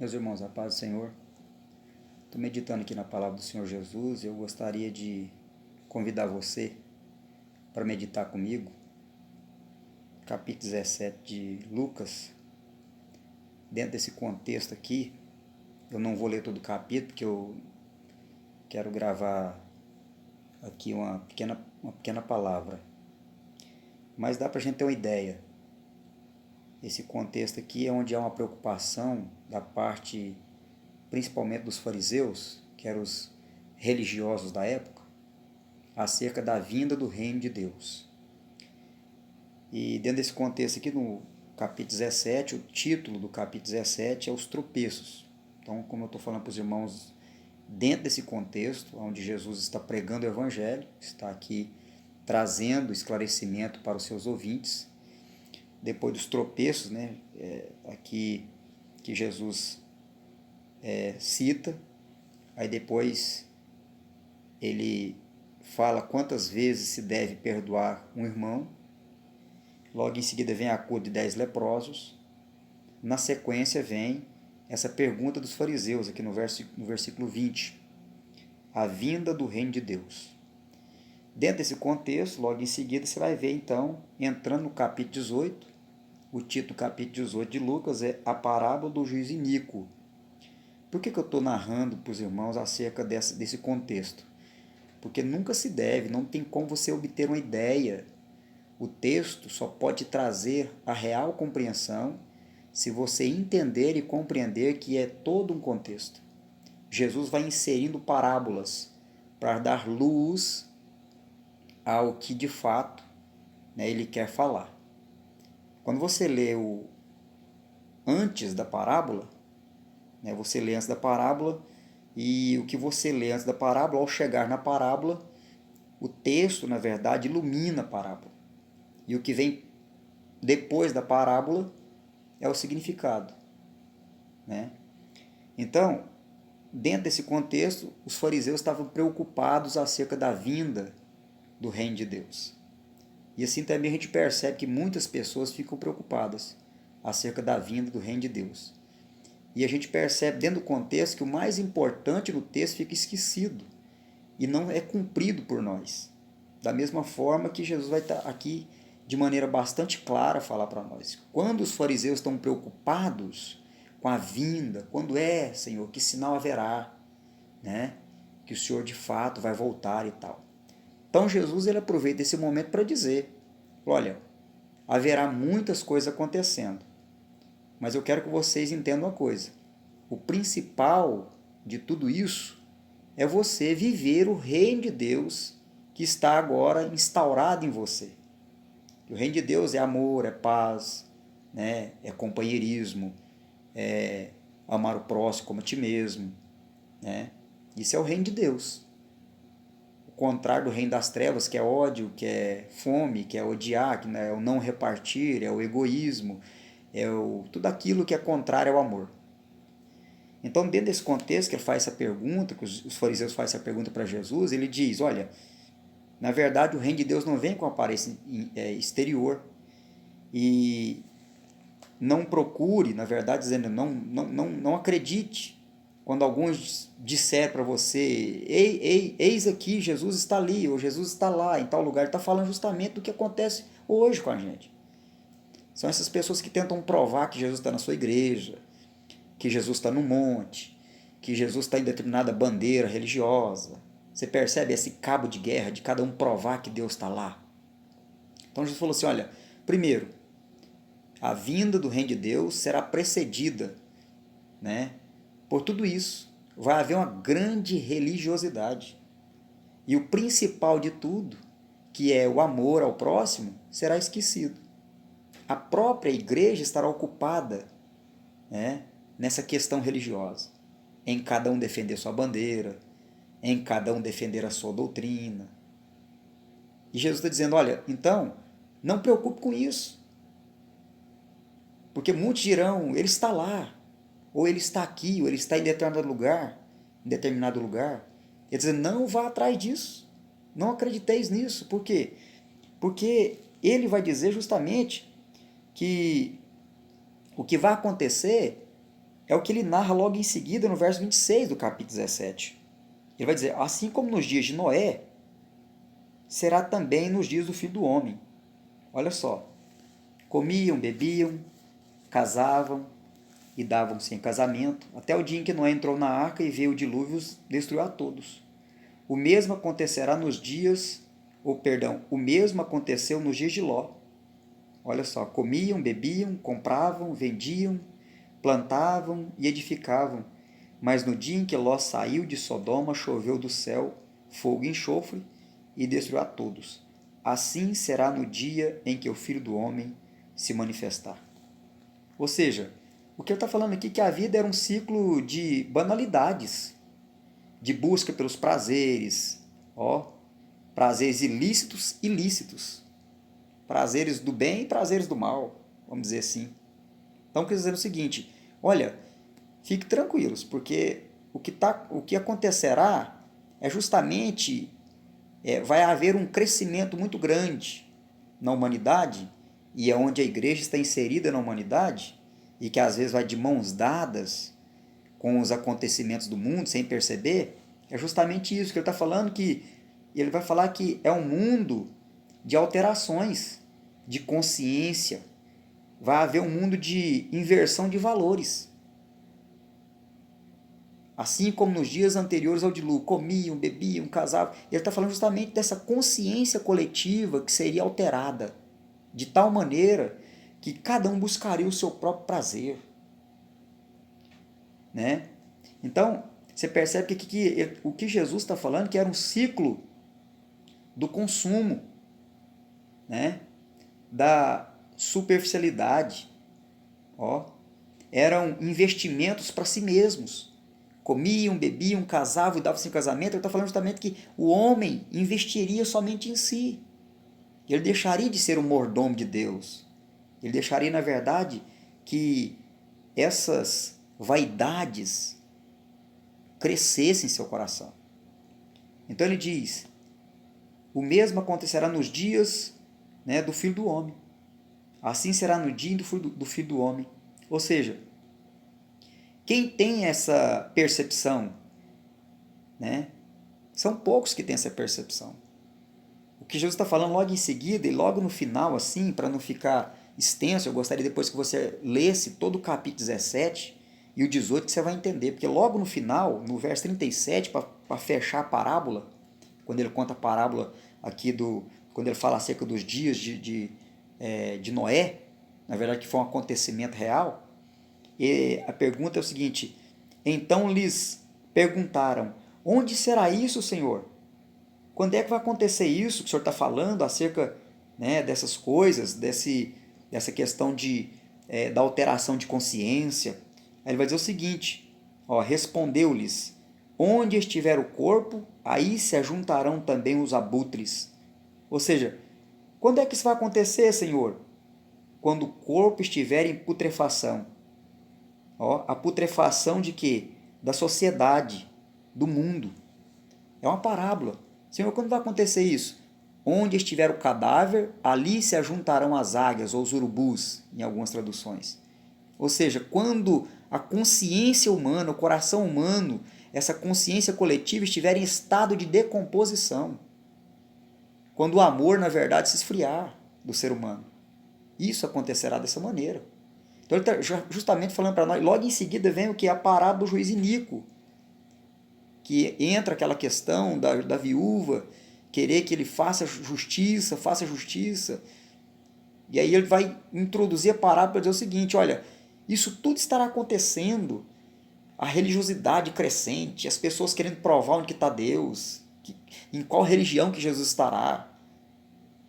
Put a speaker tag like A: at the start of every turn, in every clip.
A: Meus irmãos, a paz do Senhor. Estou meditando aqui na palavra do Senhor Jesus e eu gostaria de convidar você para meditar comigo. Capítulo 17 de Lucas. Dentro desse contexto aqui, eu não vou ler todo o capítulo porque eu quero gravar aqui uma pequena palavra. Mas dá para a gente ter uma ideia. Esse contexto aqui é onde há uma preocupação da parte, principalmente dos fariseus, que eram os religiosos da época, acerca da vinda do reino de Deus. E dentro desse contexto aqui, no capítulo 17, o título do capítulo 17 é os tropeços. Então, como eu estou falando para os irmãos, dentro desse contexto, onde Jesus está pregando o Evangelho, está aqui trazendo esclarecimento para os seus ouvintes, depois dos tropeços, né, aqui que Jesus cita, aí depois ele fala quantas vezes se deve perdoar um irmão, logo em seguida vem a cura de 10 leprosos, na sequência vem essa pergunta dos fariseus, aqui no versículo 20, a vinda do reino de Deus. Dentro desse contexto, logo em seguida, você vai ver então, entrando no capítulo 18, o título do capítulo 18 de Lucas é a parábola do juiz iníquo. Por que eu estou narrando para os irmãos acerca desse contexto? Porque nunca se deve, não tem como você obter uma ideia. O texto só pode trazer a real compreensão se você entender e compreender que é todo um contexto. Jesus vai inserindo parábolas para dar luz ao que de fato, né, ele quer falar. Quando você lê o antes da parábola, né, você lê antes da parábola, e o que você lê antes da parábola, ao chegar na parábola, o texto, na verdade, ilumina a parábola. E o que vem depois da parábola é o significado, né? Então, dentro desse contexto, os fariseus estavam preocupados acerca da vinda do reino de Deus. E assim também a gente percebe que muitas pessoas ficam preocupadas acerca da vinda do reino de Deus. E a gente percebe dentro do contexto que o mais importante no texto fica esquecido e não é cumprido por nós. Da mesma forma que Jesus vai estar aqui de maneira bastante clara falar para nós. Quando os fariseus estão preocupados com a vinda, quando Senhor, que sinal haverá, né? Que o Senhor de fato vai voltar e tal. Então Jesus ele aproveita esse momento para dizer, olha, haverá muitas coisas acontecendo, mas eu quero que vocês entendam uma coisa. O principal de tudo isso é você viver o reino de Deus que está agora instaurado em você. O reino de Deus é amor, é paz, né? É companheirismo, é amar o próximo como a ti mesmo, né? Isso é o reino de Deus. O contrário do reino das trevas, que é ódio, que é fome, que é odiar, que é o não repartir, é o egoísmo, tudo aquilo que é contrário ao amor. Então, dentro desse contexto que ele faz essa pergunta, que os fariseus fazem essa pergunta para Jesus, ele diz, olha, na verdade o reino de Deus não vem com aparência exterior, e não procure, na verdade, dizendo, não acredite quando alguns disser para você, eis aqui, Jesus está ali, ou Jesus está lá, em tal lugar. Ele está falando justamente do que acontece hoje com a gente. São essas pessoas que tentam provar que Jesus está na sua igreja, que Jesus está no monte, que Jesus está em determinada bandeira religiosa. Você percebe esse cabo de guerra de cada um provar que Deus está lá? Então Jesus falou assim, olha, primeiro, a vinda do reino de Deus será precedida, né, por tudo isso. Vai haver uma grande religiosidade. E o principal de tudo, que é o amor ao próximo, será esquecido. A própria igreja estará ocupada, né, nessa questão religiosa, em cada um defender sua bandeira, em cada um defender a sua doutrina. E Jesus está dizendo, olha, então, não preocupe com isso. Porque muitos dirão, ele está lá, ou ele está aqui, ou ele está em determinado lugar. Ele diz, não vá atrás disso. Não acrediteis nisso. Por quê? Porque ele vai dizer justamente que o que vai acontecer é o que ele narra logo em seguida no verso 26 do capítulo 17. Ele vai dizer, assim como nos dias de Noé, será também nos dias do Filho do Homem. Olha só, comiam, bebiam, casavam e davam-se em casamento, até o dia em que Noé entrou na arca e veio o dilúvio e os destruiu a todos. O mesmo acontecerá nos dias, o mesmo aconteceu nos dias de Ló. Olha só, comiam, bebiam, compravam, vendiam, plantavam e edificavam. Mas no dia em que Ló saiu de Sodoma, choveu do céu fogo e enxofre e destruiu a todos. Assim será no dia em que o Filho do Homem se manifestar. Ou seja, o que ele está falando aqui é que a vida era um ciclo de banalidades, de busca pelos prazeres, prazeres ilícitos e lícitos, prazeres do bem e prazeres do mal, vamos dizer assim. Então, quer dizer o seguinte, olha, fiquem tranquilos, porque o que acontecerá é justamente, vai haver um crescimento muito grande na humanidade, e é onde a igreja está inserida na humanidade, e que às vezes vai de mãos dadas com os acontecimentos do mundo, sem perceber, é justamente isso que ele está falando, que ele vai falar que é um mundo de alterações, de consciência, vai haver um mundo de inversão de valores. Assim como nos dias anteriores ao dilúvio, comiam, bebiam, casavam. Ele está falando justamente dessa consciência coletiva que seria alterada, de tal maneira que cada um buscaria o seu próprio prazer. Né? Então, você percebe que o que Jesus está falando que era um ciclo do consumo, né? Da superficialidade. Eram investimentos para si mesmos. Comiam, bebiam, casavam e davam-se em casamento. Ele está falando justamente que o homem investiria somente em si. Ele deixaria de ser o mordomo de Deus. Ele deixaria, na verdade, que essas vaidades crescessem em seu coração. Então ele diz, o mesmo acontecerá nos dias, né, do Filho do Homem. Assim será no dia do Filho do Homem. Ou seja, quem tem essa percepção, né, são poucos que têm essa percepção. O que Jesus está falando logo em seguida e logo no final, assim, para não ficar extenso, eu gostaria depois que você lesse todo o capítulo 17 e o 18, que você vai entender, porque logo no final, no verso 37, para fechar a parábola, quando ele conta a parábola aqui, quando ele fala acerca dos dias de Noé, na verdade que foi um acontecimento real, e a pergunta é o seguinte, então lhes perguntaram, onde será isso, Senhor? Quando é que vai acontecer isso que o Senhor está falando acerca, né, dessas coisas, dessa questão da alteração de consciência? Aí ele vai dizer o seguinte, respondeu-lhes, onde estiver o corpo, aí se ajuntarão também os abutres. Ou seja, quando é que isso vai acontecer, Senhor? Quando o corpo estiver em putrefação. A putrefação de quê? Da sociedade, do mundo. É uma parábola. Senhor, quando vai acontecer isso? Onde estiver o cadáver, ali se ajuntarão as águias ou os urubus, em algumas traduções. Ou seja, quando a consciência humana, o coração humano, essa consciência coletiva estiver em estado de decomposição. Quando o amor, na verdade, se esfriar do ser humano. Isso acontecerá dessa maneira. Então ele está justamente falando para nós, logo em seguida vem o que? A parábola do juiz iníquo, que entra aquela questão da viúva, querer que ele faça justiça, e aí ele vai introduzir a parábola para dizer o seguinte, olha, isso tudo estará acontecendo, a religiosidade crescente, as pessoas querendo provar onde está Deus, em qual religião que Jesus estará.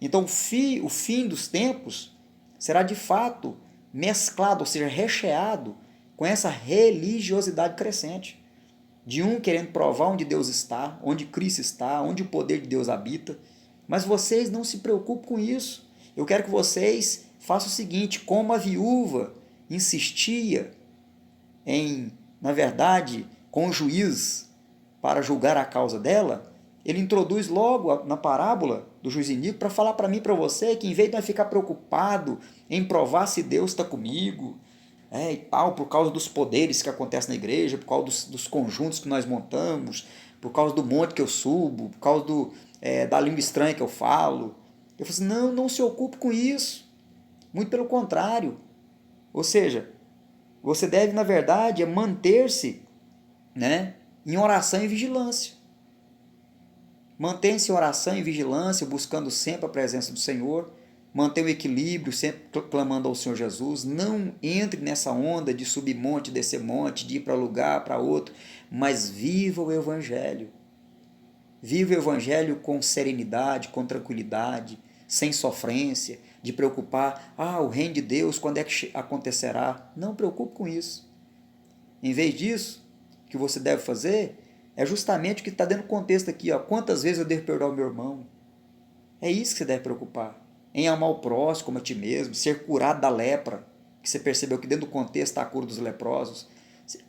A: Então o fim dos tempos será de fato mesclado, ou seja, recheado com essa religiosidade crescente. De um querendo provar onde Deus está, onde Cristo está, onde o poder de Deus habita. Mas vocês não se preocupem com isso. Eu quero que vocês façam o seguinte, como a viúva insistia na verdade, com o juiz para julgar a causa dela, ele introduz logo na parábola do juiz iníquo para falar para mim e para você que em vez de nós ficar preocupado em provar se Deus está comigo, e tal, por causa dos poderes que acontecem na igreja, por causa dos conjuntos que nós montamos, por causa do monte que eu subo, por causa da língua estranha que eu falo. Eu falo assim, não se ocupe com isso. Muito pelo contrário. Ou seja, você deve, na verdade, manter-se, né, em oração e vigilância. Mantenha-se em oração e vigilância, buscando sempre a presença do Senhor. Mantenha o equilíbrio, sempre clamando ao Senhor Jesus. Não entre nessa onda de subir monte, descer monte, de ir para um lugar, para outro, mas viva o Evangelho. Viva o Evangelho com serenidade, com tranquilidade, sem sofrência, de preocupar, o reino de Deus, quando é que acontecerá? Não preocupe com isso. Em vez disso, o que você deve fazer é justamente o que está dentro do contexto aqui. Quantas vezes eu devo perdoar o meu irmão? É isso que você deve preocupar. Em amar o próximo como a ti mesmo, ser curado da lepra, que você percebeu que dentro do contexto está a cura dos leprosos.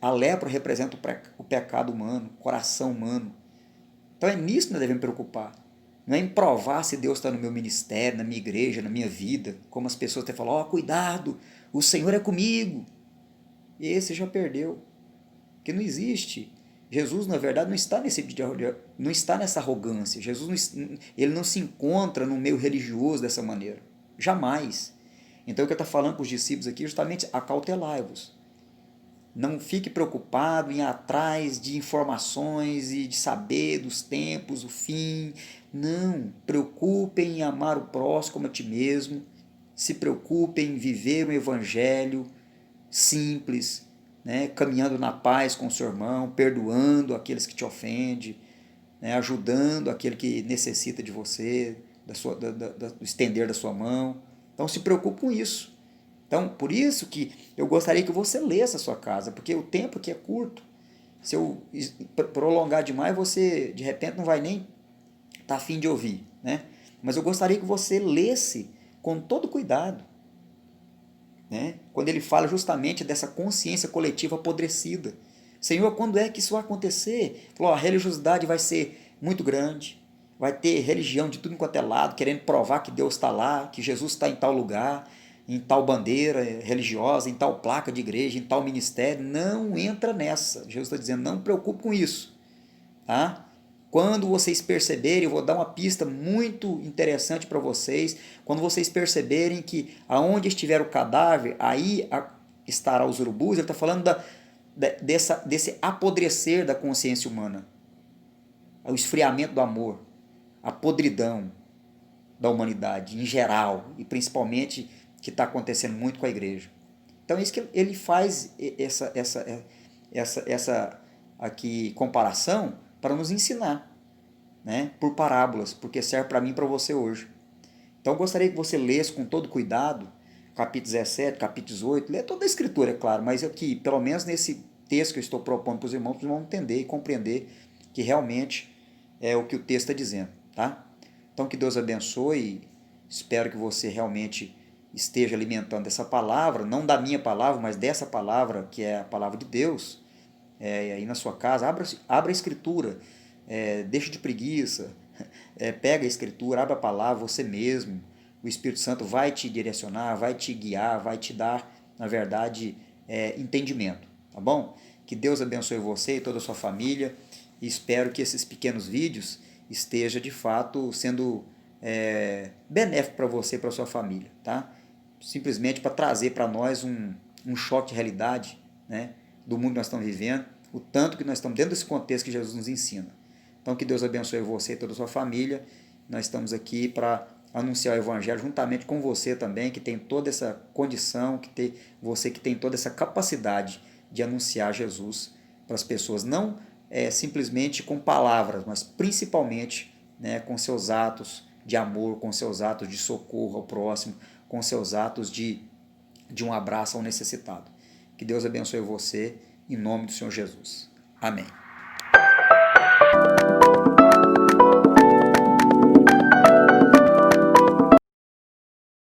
A: A lepra representa o pecado humano, o coração humano. Então é nisso que nós devemos preocupar. Não é em provar se Deus está no meu ministério, na minha igreja, na minha vida, como as pessoas até falam, cuidado, o Senhor é comigo. E esse já perdeu. Porque não existe. Jesus, na verdade, não está nessa arrogância. Jesus ele não se encontra no meio religioso dessa maneira. Jamais. Então o que ele está falando para os discípulos aqui é justamente acautelai-vos. Não fique preocupado em ir atrás de informações e de saber dos tempos, o fim. Não. Preocupem em amar o próximo como a ti mesmo. Se preocupem em viver um evangelho simples, né? Caminhando na paz com o seu irmão, perdoando aqueles que te ofendem, né? Ajudando aquele que necessita de você, do estender da sua mão. Então se preocupe com isso. Então, por isso que eu gostaria que você lesse a sua casa, porque o tempo aqui é curto. Se eu prolongar demais, você de repente não vai nem estar afim de ouvir, né? Mas eu gostaria que você lesse com todo cuidado, né? Quando ele fala justamente dessa consciência coletiva apodrecida. Senhor, quando é que isso vai acontecer? Falou, a religiosidade vai ser muito grande, vai ter religião de tudo quanto é lado, querendo provar que Deus está lá, que Jesus está em tal lugar, em tal bandeira religiosa, em tal placa de igreja, em tal ministério. Não entra nessa. Jesus está dizendo, não preocupe com isso. Tá? Quando vocês perceberem, eu vou dar uma pista muito interessante para vocês, quando vocês perceberem que aonde estiver o cadáver, aí estará os urubus. Ele está falando desse apodrecer da consciência humana, o esfriamento do amor, a podridão da humanidade em geral, e principalmente que está acontecendo muito com a igreja. Então é isso que ele faz essa aqui comparação para nos ensinar, né? Por parábolas, porque serve para mim e para você hoje. Então eu gostaria que você lesse com todo cuidado, capítulo 17, capítulo 18, lê toda a escritura, é claro, mas aqui, pelo menos nesse texto que eu estou propondo para os irmãos entender e compreender que realmente é o que o texto está dizendo, tá? Então que Deus abençoe, espero que você realmente esteja alimentando essa palavra, não da minha palavra, mas dessa palavra que é a palavra de Deus, aí na sua casa, abra a escritura, deixa de preguiça, pega a escritura, abra a palavra você mesmo, o Espírito Santo vai te direcionar, vai te guiar, vai te dar, na verdade, entendimento, tá bom? Que Deus abençoe você e toda a sua família, e espero que esses pequenos vídeos esteja de fato sendo benéfico para você e para sua família, tá? Simplesmente para trazer para nós um choque de realidade, né, do mundo que nós estamos vivendo, o tanto que nós estamos dentro desse contexto que Jesus nos ensina. Então que Deus abençoe você e toda a sua família. Nós estamos aqui para anunciar o Evangelho juntamente com você também, que tem toda essa condição, você que tem toda essa capacidade de anunciar Jesus para as pessoas, não simplesmente com palavras, mas principalmente, né, com seus atos de amor, com seus atos de socorro ao próximo, com seus atos de um abraço ao necessitado. Que Deus abençoe você, em nome do Senhor Jesus. Amém.